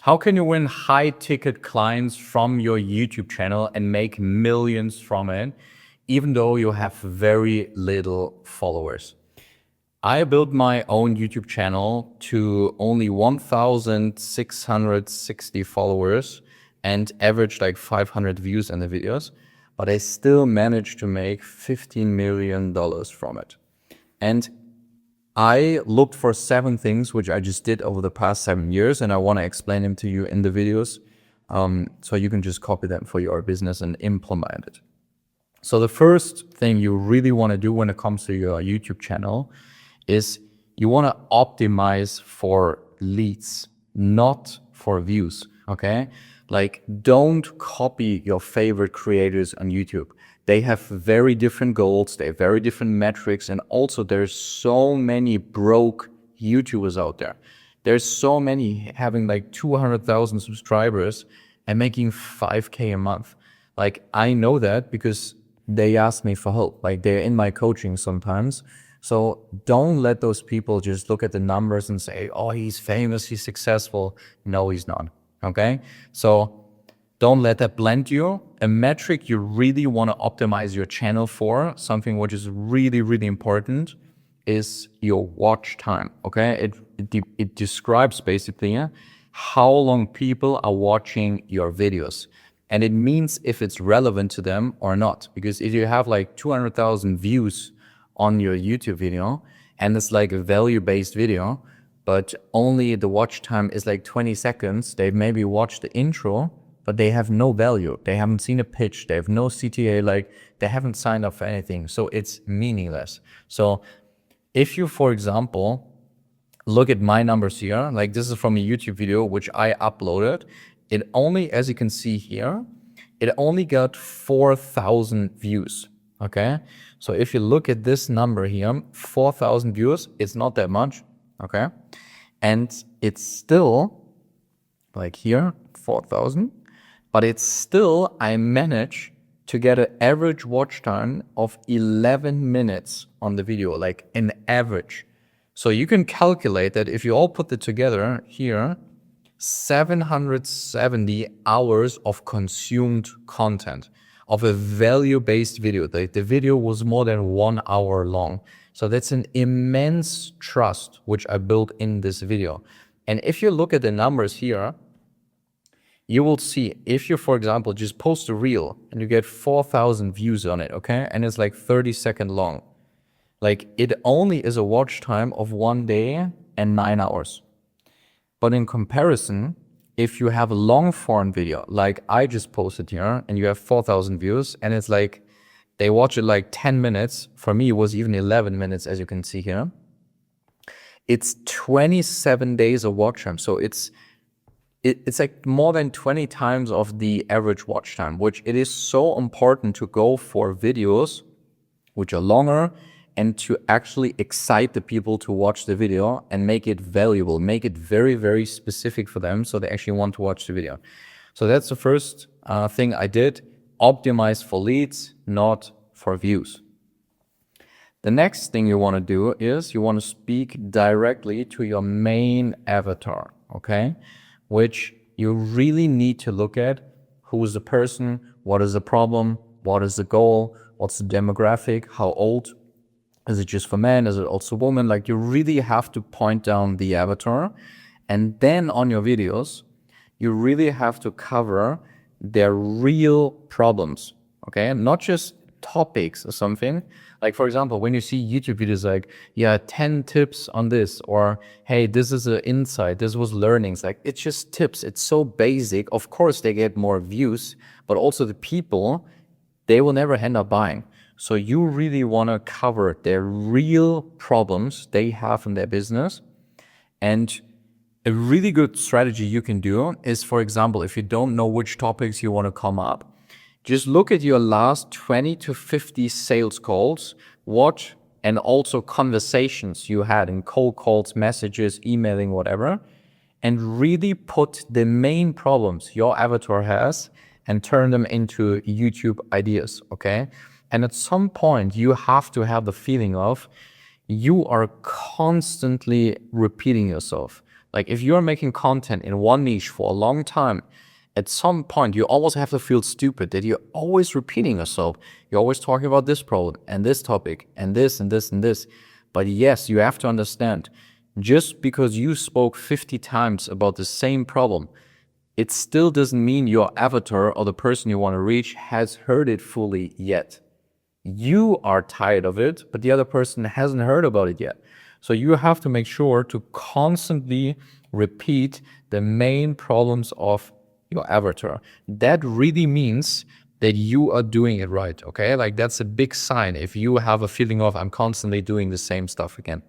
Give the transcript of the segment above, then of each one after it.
How can you win high ticket clients from your YouTube channel and make millions from it, even though you have very little followers? I built my own YouTube channel to only 1,660 followers and averaged like 500 views in the videos, but I still managed to make $15 million from it. And I looked for 7 things which I just did over the past 7 years, and I want to explain them to you in the videos, so you can just copy them for your business and implement it. So the first thing you really want to do when it comes to your YouTube channel is you want to optimize for leads, not for views, okay? Like, don't copy your favorite creators on YouTube. They have very different goals, they have very different metrics, and also there's so many broke YouTubers out there. There's so many having like 200,000 subscribers and making 5K a month. Like, I know that because they ask me for help. Like, they're in my coaching sometimes. So don't let those people just look at the numbers and say, oh, he's famous, he's successful. No, he's not, okay? So don't let that blend you. A metric you really want to optimize your channel for, something which is really, really important, is your watch time, okay? It describes basically how long people are watching your videos. And it means if it's relevant to them or not. Because if you have like 200,000 views on your YouTube video and it's like a value-based video, but only the watch time is like 20 seconds, they've maybe watched the intro, but they have no value. They haven't seen a pitch. They have no CTA, like they haven't signed up for anything. So it's meaningless. So if you, for example, look at my numbers here, like this is from a YouTube video, which I uploaded. It only, as you can see here, it only got 4,000 views, okay? So if you look at this number here, 4,000 views, it's not that much, okay? And it's still, like here, 4,000, but it's still, I managed to get an average watch time of 11 minutes on the video, like an average. So you can calculate that if you all put it together here, 770 hours of consumed content of a value-based video. The video was more than 1 hour long. So that's an immense trust which I built in this video. And if you look at the numbers here, you will see if you, for example, just post a reel and you get 4,000 views on it, okay? And it's like 30-second long. Like, it only is a watch time of 1 day and 9 hours. But in comparison, if you have a long form video, like I just posted here, and you have 4,000 views, and it's like, they watch it like 10 minutes. For me, it was even 11 minutes, as you can see here. It's 27 days of watch time. So it's like more than 20 times of the average watch time, which it is so important to go for videos which are longer and to actually excite the people to watch the video and make it valuable, make it very, very specific for them so they actually want to watch the video. So that's the first thing I did, optimize for leads, not for views. The next thing you want to do is you want to speak directly to your main avatar, okay? Which you really need to look at. Who is the person? What is the problem? What is the goal? What's the demographic? How old? Is it just for men? Is it also women? Like, you really have to point down the avatar. And then on your videos, you really have to cover their real problems, okay? Not just topics or something. Like, for example, when you see YouTube videos like, yeah, 10 tips on this, or hey, this is an insight, this was learnings. Like, it's just tips. It's so basic. Of course, they get more views, but also the people, they will never end up buying. So you really want to cover their real problems they have in their business. And a really good strategy you can do is, for example, if you don't know which topics you want to come up, just look at your last 20 to 50 sales calls, watch, and also conversations you had in cold calls, messages, emailing, whatever, and really put the main problems your avatar has and turn them into YouTube ideas, okay? And at some point, you have to have the feeling of you are constantly repeating yourself. Like if you're making content in one niche for a long time, at some point you almost have to feel stupid that you're always repeating yourself. You're always talking about this problem and this topic and this and this and this. But yes, you have to understand, just because you spoke 50 times about the same problem, it still doesn't mean your avatar or the person you want to reach has heard it fully yet. You are tired of it, but the other person hasn't heard about it yet. So you have to make sure to constantly repeat the main problems of your avatar. That really means that you are doing it right, okay? Like that's a big sign if you have a feeling of I'm constantly doing the same stuff again.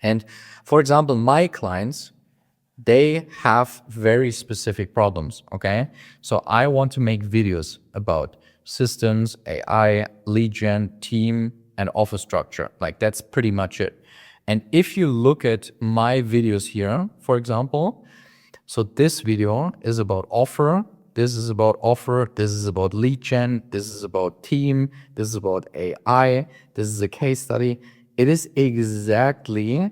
And for example, my clients, they have very specific problems, okay? So I want to make videos about systems, AI, lead gen, team, and offer structure. Like that's pretty much it. And if you look at my videos here, for example, so this video is about offer, this is about offer, this is about lead gen, this is about team, this is about AI, this is a case study. It is exactly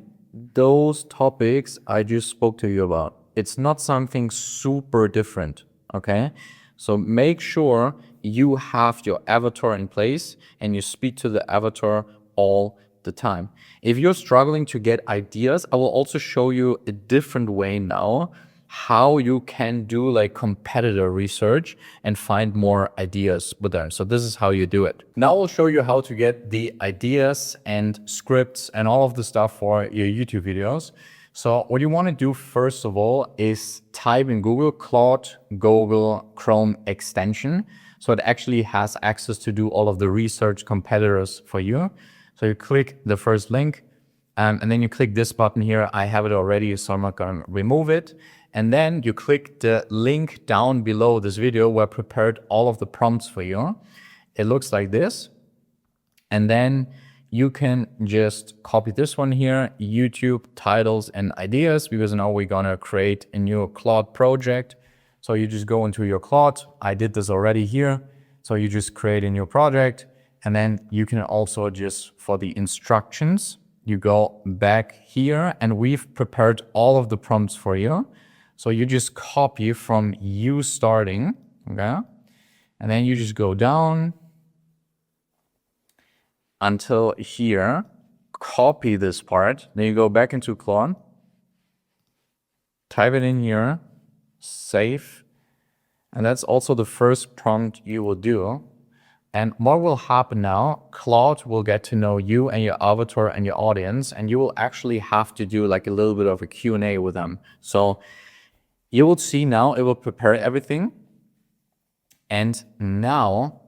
those topics I just spoke to you about. It's not something super different, okay? So make sure you have your avatar in place and you speak to the avatar all the time. If you're struggling to get ideas, I will also show you a different way now how you can do like competitor research and find more ideas with them. So this is how you do it. Now I'll show you how to get the ideas and scripts and all of the stuff for your YouTube videos. So what you want to do first of all is type in Google Claude Google Chrome extension. So it actually has access to do all of the research competitors for you. So you click the first link and then you click this button here. I have it already, so I'm not going to remove it. And then you click the link down below this video where I prepared all of the prompts for you. It looks like this. And then you can just copy this one here, YouTube titles and ideas, because now we're going to create a new Claude project. So you just go into your Claude. I did this already here. So you just create a new project. And then you can also just, for the instructions, you go back here and we've prepared all of the prompts for you. So you just copy from you starting, okay? And then you just go down until here, copy this part. Then you go back into Claude, type it in here, save. And that's also the first prompt you will do. And what will happen now, Claude will get to know you and your avatar and your audience, and you will actually have to do like a little bit of a Q&A with them. So you will see now it will prepare everything. And now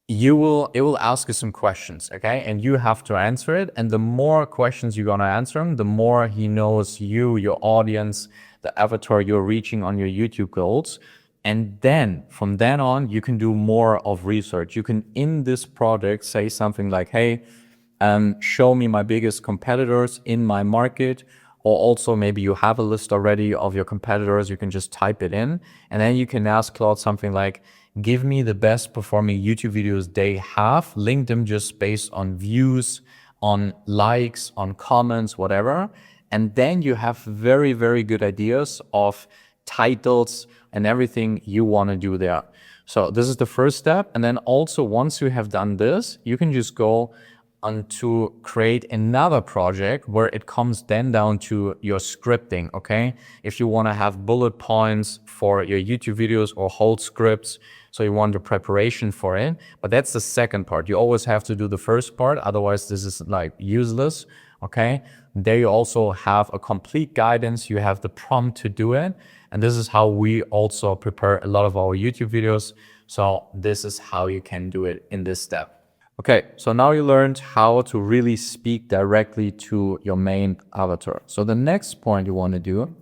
it will ask you some questions, okay? And you have to answer it. And the more questions you're gonna answer him, the more he knows you, your audience, the avatar you're reaching on your YouTube goals. And then from then on, you can do more of research. You can, in this project, say something like, hey, show me my biggest competitors in my market. Or also maybe you have a list already of your competitors. You can just type it in. And then you can ask Claude something like, give me the best performing YouTube videos they have. Link them just based on views, on likes, on comments, whatever. And then you have very, very good ideas of titles and everything you want to do there. So this is the first step. And then also once you have done this, you can just go on to create another project where it comes then down to your scripting, okay? If you want to have bullet points for your YouTube videos or whole scripts, so you want the preparation for it, but that's the second part. You always have to do the first part, otherwise this is like useless, okay? There you also have a complete guidance, you have the prompt to do it, and this is how we also prepare a lot of our YouTube videos. So this is how you can do it in this step. Okay, so now you learned how to really speak directly to your main avatar. So the next point you want to do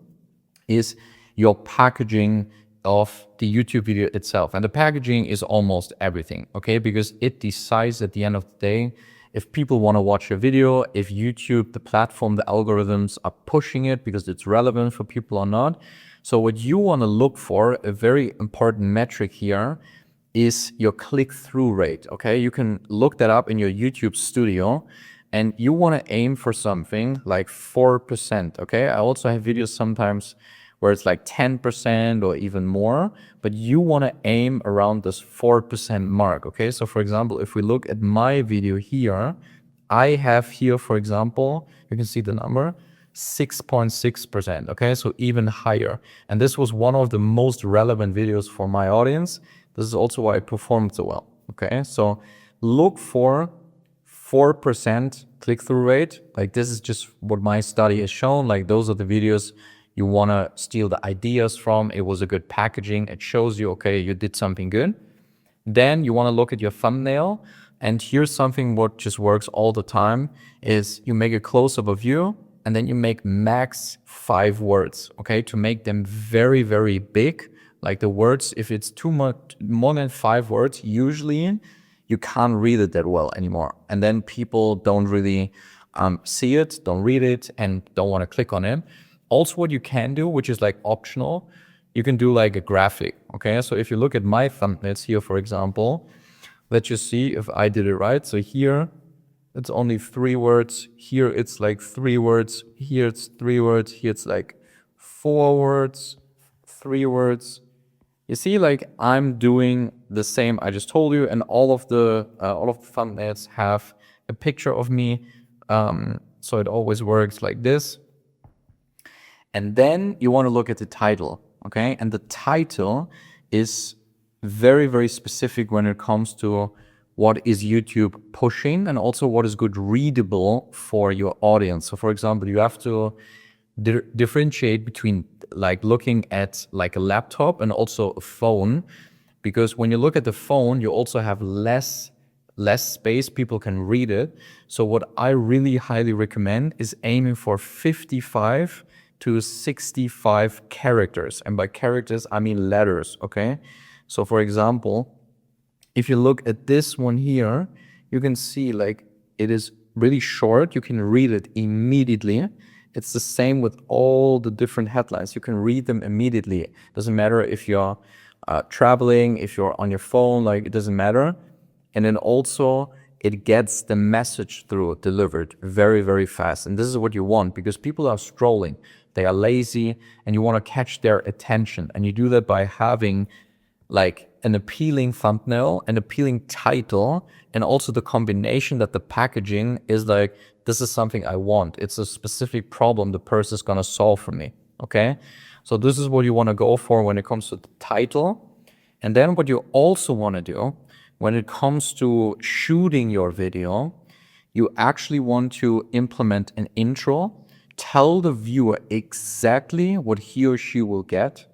is your packaging of the YouTube video itself. And the packaging is almost everything, okay? Because it decides at the end of the day if people want to watch your video, if YouTube, the platform, the algorithms are pushing it because it's relevant for people or not. So what you want to look for, a very important metric here, is your click-through rate, okay? You can look that up in your YouTube studio and you want to aim for something like 4%, okay? I also have videos sometimes where it's like 10% or even more, but you want to aim around this 4% mark, okay? So for example, if we look at my video here, I have here, for example, you can see the number, 6.6%, okay? So even higher. And this was one of the most relevant videos for my audience. This is also why I performed so well, okay? So look for 4% click-through rate. Like this is just what my study has shown. Like those are the videos you want to steal the ideas from. It was a good packaging. It shows you, okay, you did something good. Then you want to look at your thumbnail. And here's something what just works all the time is you make a close-up of you and then you make max 5 words, okay, to make them very, very big. Like the words, if it's too much, more than 5 words, usually you can't read it that well anymore. And then people don't really see it, don't read it, and don't want to click on it. Also, what you can do, which is like optional, you can do like a graphic, okay? So if you look at my thumbnails here, for example, let's just see if I did it right. So here, it's only 3 words. Here, it's like 3 words. Here, it's 3 words. Here, it's like 4 words, 3 words. You see, like I'm doing the same I just told you, and all of the thumbnails have a picture of me. So it always works like this. And then you want to look at the title, okay? And the title is very, very specific when it comes to what is YouTube pushing and also what is good readable for your audience. So for example, you have to differentiate between like looking at like a laptop and also a phone, because when you look at the phone, you also have less space, people can read it. So what I really highly recommend is aiming for 55 to 65 characters. And by characters, I mean letters, okay? So for example, if you look at this one here, you can see like it is really short. You can read it immediately. It's the same with all the different headlines. You can read them immediately. Doesn't matter if you're traveling, if you're on your phone, like it doesn't matter. And then also it gets the message through delivered very, very fast. And this is what you want because people are scrolling. They are lazy and you want to catch their attention. And you do that by having like an appealing thumbnail, an appealing title, and also the combination that the packaging is like, this is something I want. It's a specific problem the person is going to solve for me, okay? So this is what you want to go for when it comes to the title. And then what you also want to do when it comes to shooting your video, you actually want to implement an intro, tell the viewer exactly what he or she will get,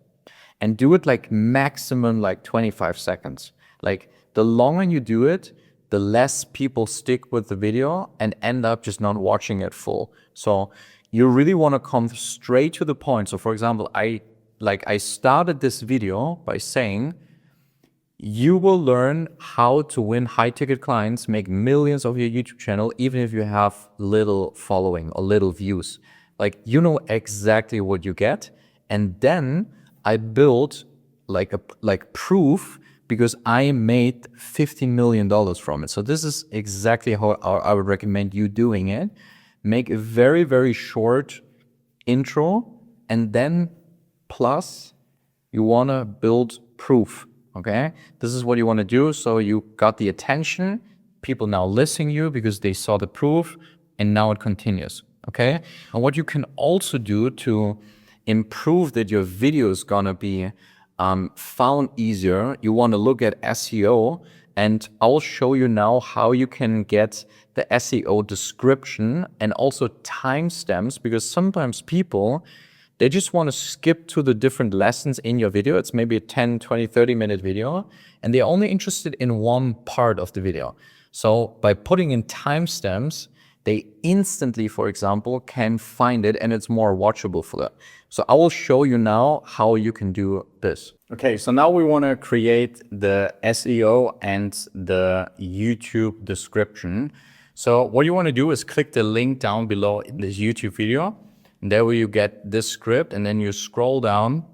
and do it like maximum like 25 seconds. Like the longer you do it, the less people stick with the video and end up just not watching it full. So you really want to come straight to the point. So for example, I started this video by saying, you will learn how to win high-ticket clients, make millions of your YouTube channel, even if you have little following or little views. Like you know exactly what you get. And then I built like proof because I made $15 million from it. So this is exactly how I would recommend you doing it. Make a very, very short intro, and then plus you want to build proof, okay? This is what you want to do. So you got the attention, people now listen to you because they saw the proof, and now it continues, okay? And what you can also do to improve that your video is gonna be found easier, you want to look at SEO, and I'll show you now how you can get the SEO description and also timestamps, because sometimes people, they just want to skip to the different lessons in your video. It's maybe a 10, 20, 30-minute video, and they're only interested in one part of the video. So by putting in timestamps, they instantly, for example, can find it and it's more watchable for them. So I will show you now how you can do this. Okay, so now we want to create the SEO and the YouTube description. So what you want to do is click the link down below in this YouTube video. And there you get this script, and then you scroll down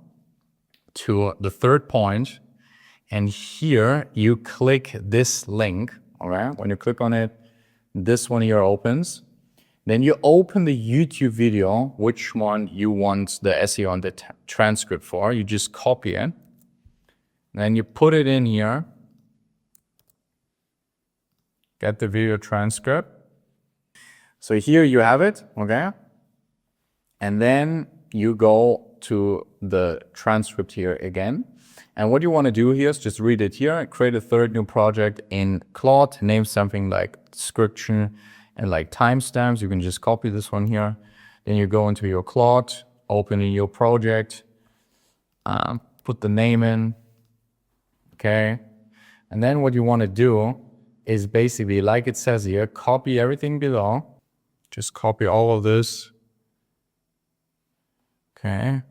to the third point. And here you click this link, all right? When you click on it, This one here opens. Then you open the YouTube video, which one you want the SEO and the transcript for. You just copy it. Then you put it in here. Get the video transcript. So here you have it, okay? And then you go to the transcript here again. And what you want to do here is just read it here, create a third new project in Claude, name something like description and like timestamps. You can just copy this one here. Then you go into your Claude, open in your project, put the name in, okay? And then what you want to do is basically, like it says here, copy everything below. Just copy all of this. Okay.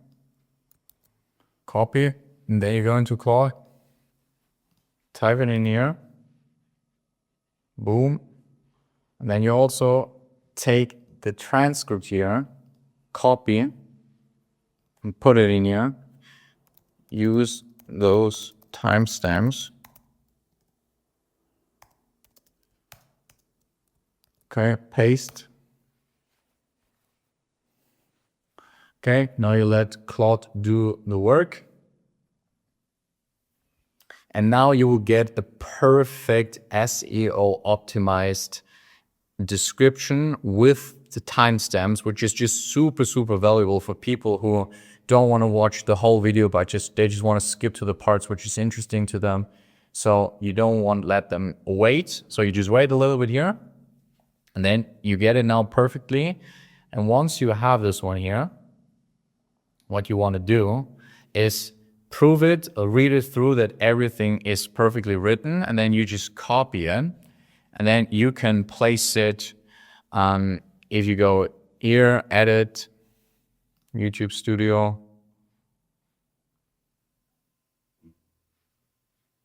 Copy, and then you go into Claude. Type it in here. Boom. And then you also take the transcript here, copy, and put it in here. Use those timestamps. Okay, paste. Okay, now you let Claude do the work. And now you will get the perfect SEO optimized description with the timestamps, which is just super, super valuable for people who don't want to watch the whole video, but they just want to skip to the parts which is interesting to them. So you don't want to let them wait. So you just wait a little bit here. And then you get it now perfectly. And once you have this one here, what you want to do is prove it or read it through that everything is perfectly written. And then you just copy it. And then you can place it, if you go here, edit, YouTube Studio.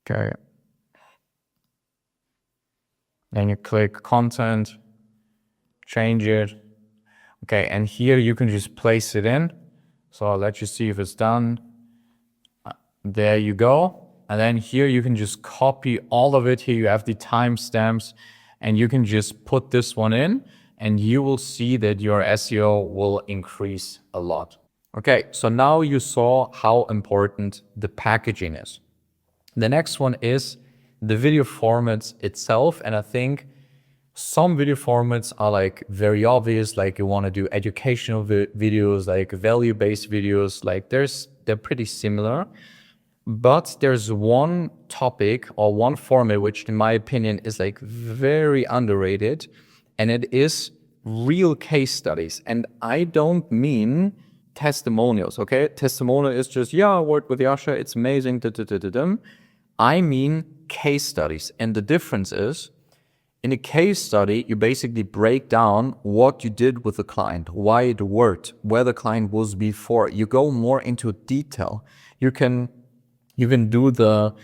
Okay. Then you click content, change it. Okay, and here you can just place it in. So I'll let you see if it's done. There you go. And then here you can just copy all of it. Here you have the timestamps and you can just put this one in and you will see that your SEO will increase a lot. Okay, so now you saw how important the packaging is. The next one is the video formats itself. And I think some video formats are like very obvious, like you want to do educational videos, like value-based videos, like they're pretty similar. But there's one topic or one format which in my opinion is like very underrated, and it is real case studies. And I don't mean testimonials, okay? Testimonial is just, yeah, I worked with Yasha, it's amazing, I mean case studies. And the difference is, in a case study, you basically break down what you did with the client, why it worked, where the client was before. You go more into detail. You can do the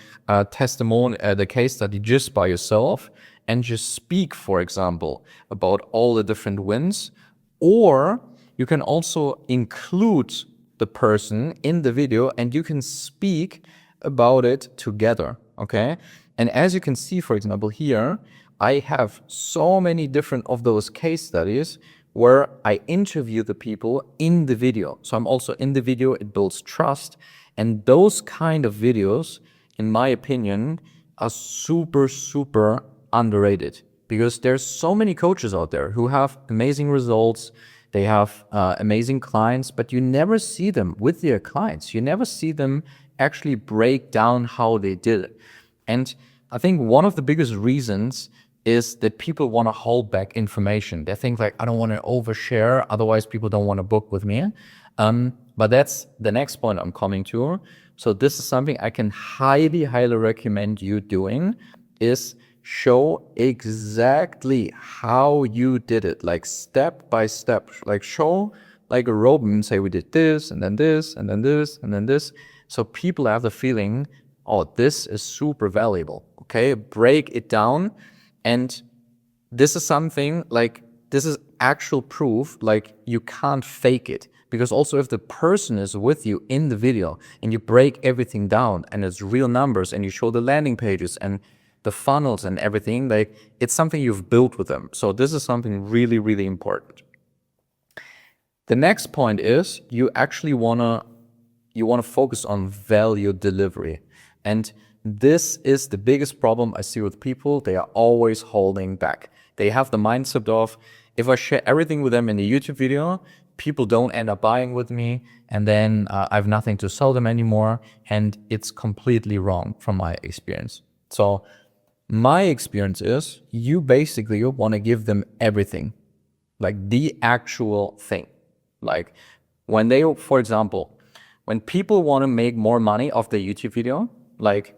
testimony, the case study just by yourself and just speak, for example, about all the different wins. Or you can also include the person in the video and you can speak about it together, okay? And as you can see, for example, here, I have so many different of those case studies where I interview the people in the video. So I'm also in the video, it builds trust. And those kind of videos, in my opinion, are super, super underrated because there's so many coaches out there who have amazing results. They have amazing clients, but you never see them with their clients. You never see them actually break down how they did it. And I think one of the biggest reasons is that people want to hold back information. They think like, I don't want to overshare, otherwise people don't want to book with me. But that's the next point I'm coming to. So this is something I can highly, highly recommend you doing, is show exactly how you did it, like step by step, like show like a roadmap and say we did this and then this and then this and then this. So people have the feeling, oh, this is super valuable. Okay, break it down. And this is something like, this is actual proof, like you can't fake it. Because also if the person is with you in the video and you break everything down and it's real numbers and you show the landing pages and the funnels and everything, like it's something you've built with them. So this is something really, really important. The next point is you actually wanna focus on value delivery. And this is the biggest problem I see with people. They are always holding back. They have the mindset of, if I share everything with them in the YouTube video, people don't end up buying with me, and then I have nothing to sell them anymore. And it's completely wrong from my experience. So my experience is you basically want to give them everything, like the actual thing. Like when they, for example, when people want to make more money off the YouTube video, like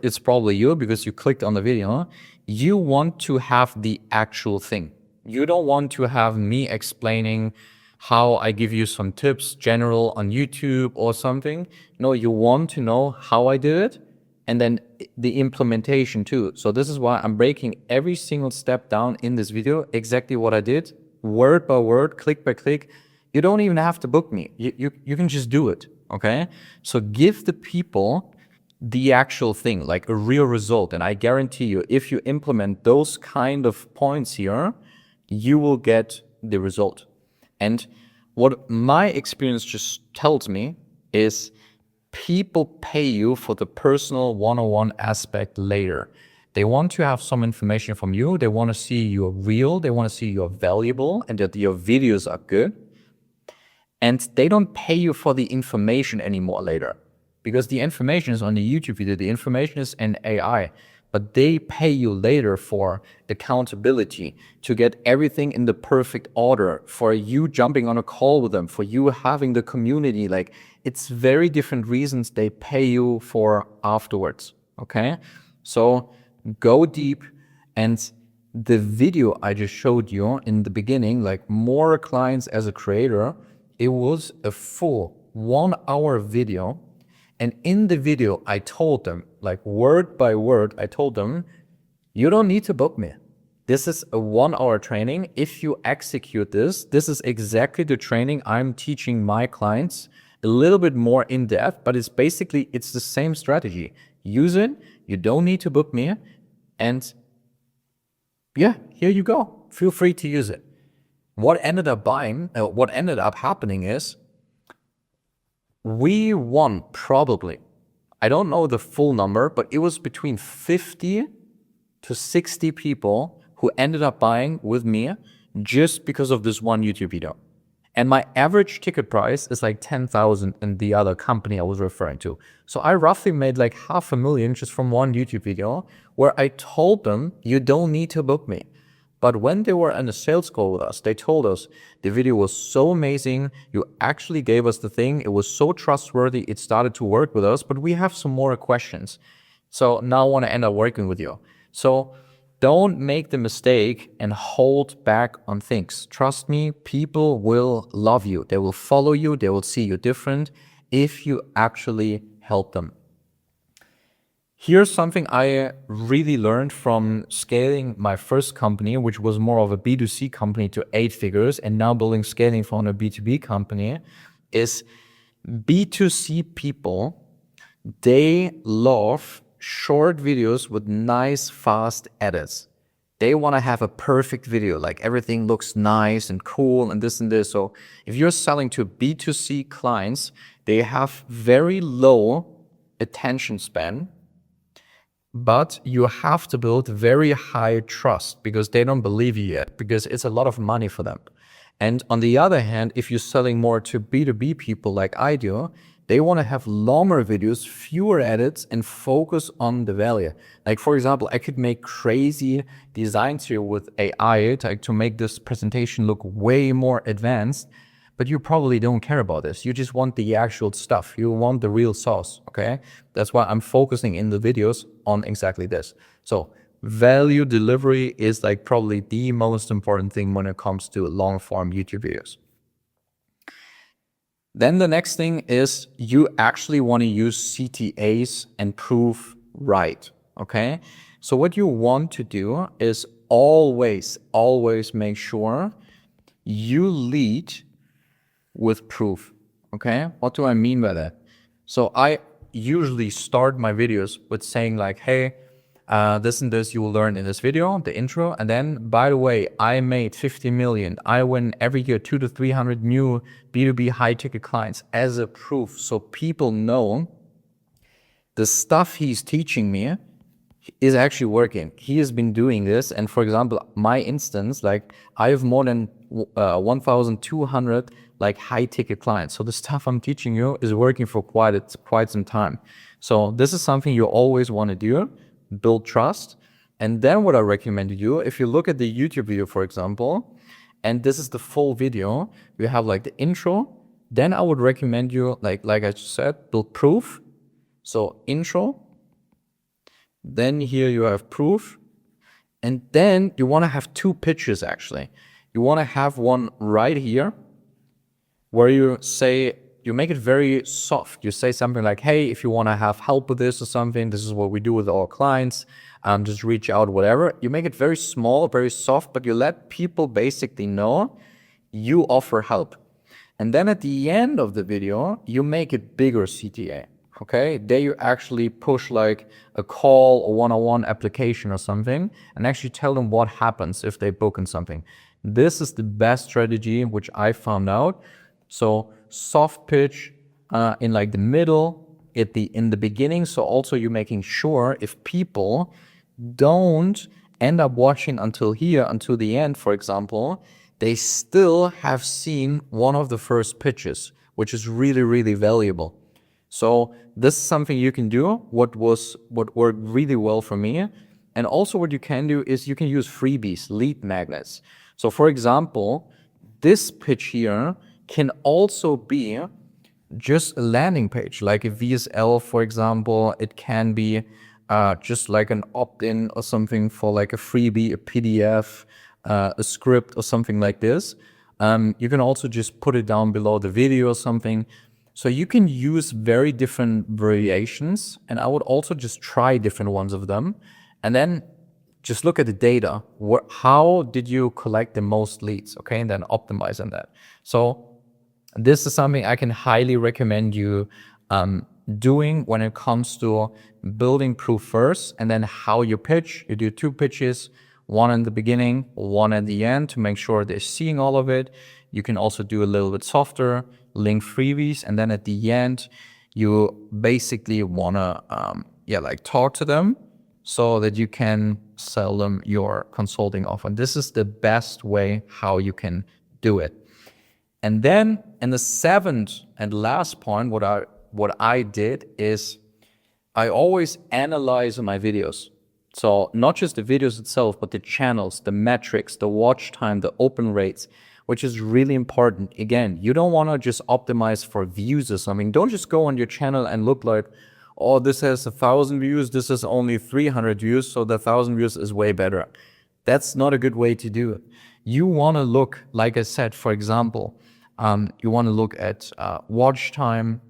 it's probably you because you clicked on the video, you want to have the actual thing. You don't want to have me explaining how I give you some tips general on YouTube or something. No, you want to know how I did it and then the implementation too. So this is why I'm breaking every single step down in this video, exactly what I did, word by word, click by click. You don't even have to book me. You can just do it, okay? So give the people the actual thing, like a real result. And I guarantee you, if you implement those kind of points here, you will get the result. And what my experience just tells me is people pay you for the personal one-on-one aspect later. They want to have some information from you. They want to see you're real. They want to see you're valuable and that your videos are good. And they don't pay you for the information anymore later, because the information is on the YouTube video. The information is in AI, but they pay you later for accountability, to get everything in the perfect order, for you jumping on a call with them, for you having the community. Like it's very different reasons they pay you for afterwards. Okay. So go deep. And the video I just showed you in the beginning, like more clients as a creator, it was a full 1 hour video. And in the video, I told them, like word by word, I told them, you don't need to book me. This is a 1 hour training. If you execute this, this is exactly the training I'm teaching my clients, a little bit more in depth, but it's basically, it's the same strategy. Use it. You don't need to book me. And yeah, here you go. Feel free to use it. What ended up happening is we won probably, I don't know the full number, but it was between 50 to 60 people who ended up buying with me just because of this one YouTube video. And my average ticket price is like 10,000 in the other company I was referring to. So I roughly made like $500,000 just from one YouTube video where I told them, you don't need to book me. But when they were in a sales call with us, they told us the video was so amazing. You actually gave us the thing. It was so trustworthy. It started to work with us, but we have some more questions. So now I want to end up working with you. So don't make the mistake and hold back on things. Trust me, people will love you. They will follow you. They will see you different if you actually help them. Here's something I really learned from scaling my first company, which was more of a B2C company to 8 figures, and now building scaling from a B2B company, is B2C people, they love short videos with nice, fast edits. They want to have a perfect video, like everything looks nice and cool and this and this. So if you're selling to B2C clients, they have very low attention span, but you have to build very high trust because they don't believe you yet, because it's a lot of money for them. And on the other hand, if you're selling more to B2B people like I do, they want to have longer videos, fewer edits, and focus on the value. Like, for example, I could make crazy designs here with AI to make this presentation look way more advanced, but you probably don't care about this. You just want the actual stuff. You want the real sauce, okay? That's why I'm focusing in the videos on exactly this. So value delivery is like probably the most important thing when it comes to long form YouTube videos. Then the next thing is you actually want to use CTAs and prove right, okay? So what you want to do is always make sure you lead with proof, okay? What do I mean by that? So I usually start my videos with saying like, hey, This and this you will learn in this video, the intro. And then, by the way, I made 50 million. I win every year 200 to 300 new B2B high ticket clients as a proof. So people know the stuff he's teaching me is actually working. He has been doing this. And for example, my instance, like I have more than 1,200 like high ticket clients. So the stuff I'm teaching you is working for quite some time. So this is something you always want to do, build trust. And then what I recommend you do, if you look at the YouTube video, for example, and this is the full video, you have like the intro, then I would recommend you, like I just said, build proof. So intro, then here you have proof, and then you want to have two pitches actually. You want to have one right here where you say, you make it very soft. You say something like, hey, if you want to have help with this or something, this is what we do with our clients, just reach out, whatever. You make it very small, very soft, but you let people basically know you offer help. And then at the end of the video, you make it bigger CTA. Okay, there you actually push like a call or one-on-one application or something and actually tell them what happens if they book on something. This is the best strategy which I found out. So soft pitch in like the middle, in the beginning. So also you're making sure if people don't end up watching until here, until the end, for example, they still have seen one of the first pitches, which is really, really valuable. So this is something you can do, what worked really well for me. And also what you can do is you can use freebies, lead magnets. So for example, this pitch here can also be just a landing page, like a VSL, for example. It can be just like an opt-in or something for like a freebie, a PDF, a script or something like this. You can also just put it down below the video or something. So you can use very different variations, and I would also just try different ones of them. And then just look at the data. How did you collect the most leads? Okay, and then optimize on that. So this is something I can highly recommend you doing when it comes to building proof first, and then how you pitch. You do two pitches, one in the beginning, one at the end to make sure they're seeing all of it. You can also do a little bit softer, link freebies, and then at the end, you basically wanna like talk to them so that you can sell them your consulting offer. And this is the best way how you can do it. And then in the seventh and last point, what I did is I always analyze my videos. So not just the videos itself, but the channels, the metrics, the watch time, the open rates, which is really important. Again, you don't want to just optimize for views or something. Don't just go on your channel and look like, oh, this has 1,000 views, this is only 300 views, so the 1,000 views is way better. That's not a good way to do it. You want to look, like I said, for example, you want to look at watch time.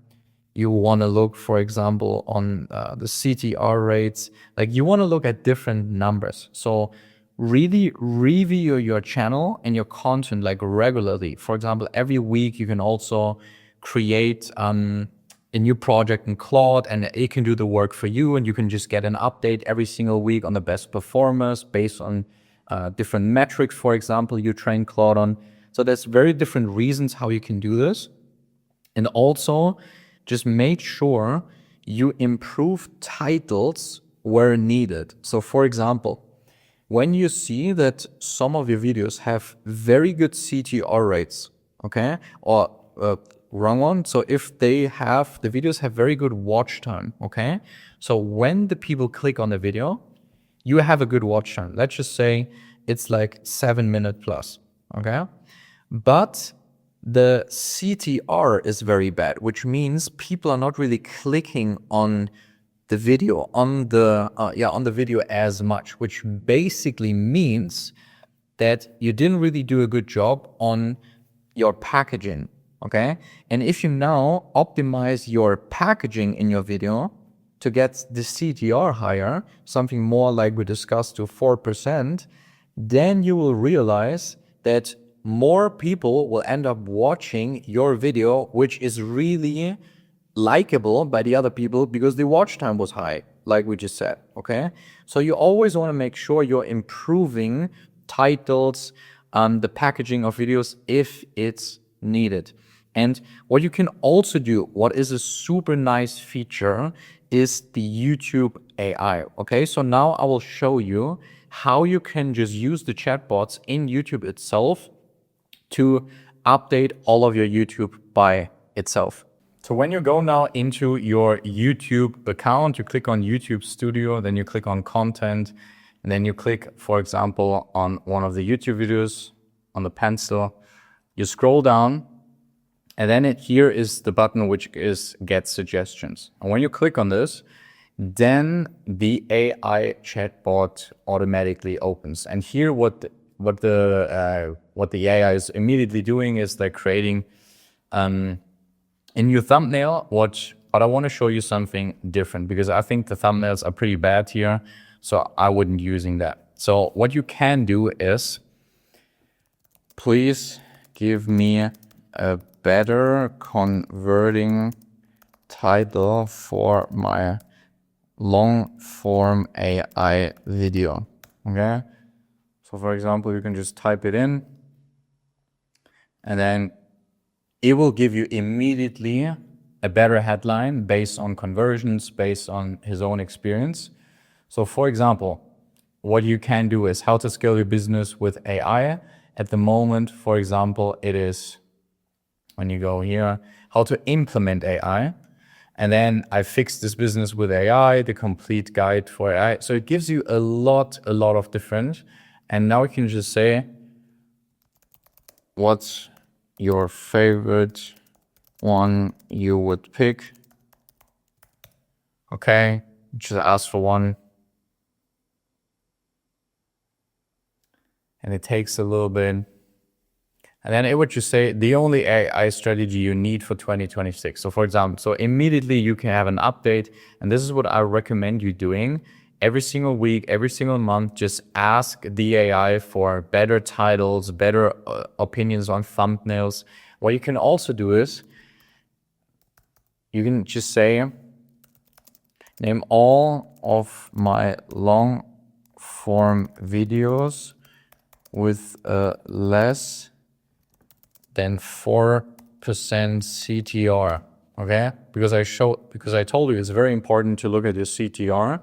You want to look, for example, on the CTR rates. Like you want to look at different numbers. So really review your channel and your content like regularly. For example, every week you can also create a new project in Claude, and it can do the work for you, and you can just get an update every single week on the best performers based on different metrics, for example, you train Claude on. So there's very different reasons how you can do this. And also just make sure you improve titles where needed. So for example, when you see that some of your videos have very good CTR rates, okay, or wrong one. So if the videos have very good watch time, okay, so when the people click on the video, you have a good watch time. Let's just say it's like 7 minutes plus, okay, but the CTR is very bad, which means people are not really clicking on the video, on the video as much, which basically means that you didn't really do a good job on your packaging, okay? And if you now optimize your packaging in your video to get the CTR higher, something more like we discussed to 4%, then you will realize that more people will end up watching your video, which is really likable by the other people because the watch time was high. like we just said, okay? So you always want to make sure you're improving titles, the packaging of videos if it's needed. And what you can also do, what is a super nice feature, is the YouTube AI, okay? So now I will show you how you can just use the chatbots in YouTube itself to update all of your YouTube by itself. So when you go now into your YouTube account, you click on YouTube Studio, then you click on Content, and then you click, for example, on one of the YouTube videos, on the pencil. You scroll down, and then here is the button which is Get Suggestions. And when you click on this, then the AI chatbot automatically opens. And here what the AI is immediately doing is they're creating a new thumbnail, but I want to show you something different because I think the thumbnails are pretty bad here, so I wouldn't using that. So what you can do is, please give me a better converting title for my long form AI video, okay? So for example, you can just type it in and then it will give you immediately a better headline based on conversions, based on his own experience. So for example, what you can do is how to scale your business with AI. At the moment, for example, it is, when you go here, how to implement AI. And then I fixed this business with AI, the complete guide for AI. So it gives you a lot of different. And now you can just say, what's your favorite one you would pick? Okay, just ask for one. And it takes a little bit. And then it would just say the only AI strategy you need for 2026. So for example, so immediately you can have an update. And this is what I recommend you doing. Every single week, every single month, just ask the AI for better titles, better opinions on thumbnails. What you can also do is, you can just say, name all of my long form videos with less than 4% CTR, okay? Because I told you it's very important to look at your CTR.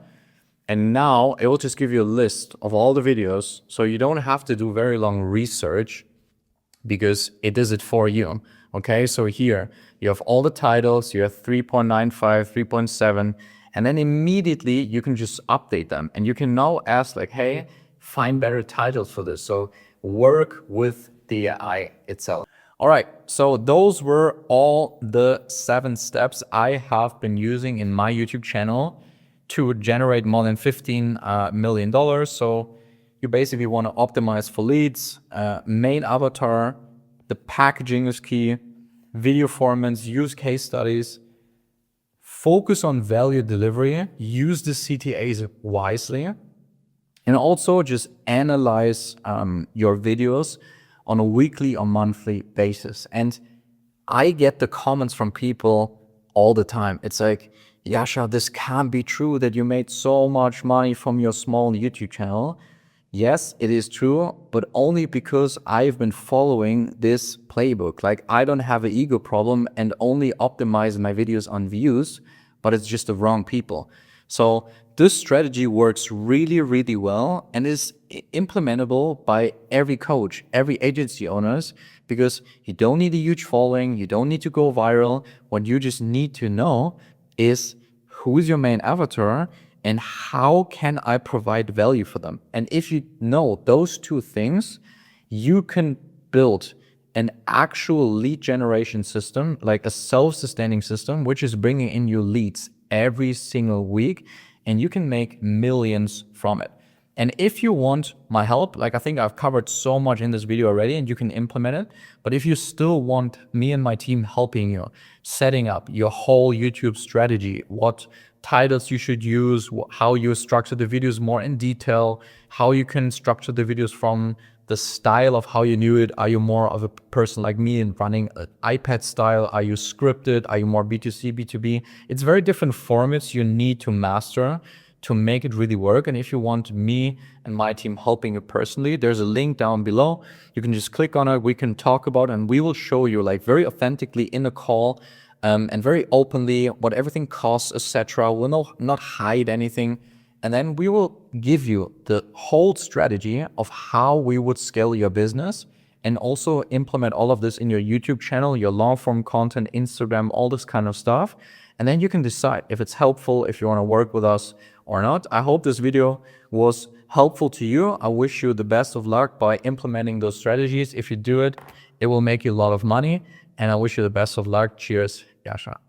And now it will just give you a list of all the videos, so you don't have to do very long research because it does it for you, okay? So here you have all the titles, you have 3.95, 3.7, and then immediately you can just update them. And you can now ask like, hey, find better titles for this. So work with the AI itself. All right, so those were all the 7 steps I have been using in my YouTube channel to generate more than $15 million. So you basically want to optimize for leads, main avatar, the packaging is key, video formats, use case studies, focus on value delivery, use the CTAs wisely, and also just analyze your videos on a weekly or monthly basis. And I get the comments from people all the time. It's like, Yasha, this can't be true that you made so much money from your small YouTube channel. Yes, it is true, but only because I've been following this playbook. Like, I don't have an ego problem and only optimize my videos on views, but it's just the wrong people. So this strategy works really well and is implementable by every coach, every agency owners, because you don't need a huge following, you don't need to go viral. What you just need to know is who is your main avatar and how can I provide value for them. And if you know those 2 things, you can build an actual lead generation system, like a self-sustaining system, which is bringing in you leads every single week, and you can make millions from it. And if you want my help, like I think I've covered so much in this video already and you can implement it, but if you still want me and my team helping you, setting up your whole YouTube strategy, what titles you should use, how you structure the videos more in detail, how you can structure the videos from the style of how you do it. Are you more of a person like me and running an iPad style? Are you scripted? Are you more B2C, B2B? It's very different formats you need to master to make it really work. And if you want me and my team helping you personally, there's a link down below. You can just click on it. We can talk about it, and we will show you like very authentically in a call and very openly what everything costs, etc. We'll not hide anything. And then we will give you the whole strategy of how we would scale your business and also implement all of this in your YouTube channel, your long form content, Instagram, all this kind of stuff. And then you can decide if it's helpful, if you want to work with us or not. I hope this video was helpful to you. I wish you the best of luck by implementing those strategies. If you do it, it will make you a lot of money. And I wish you the best of luck. Cheers, Yasha.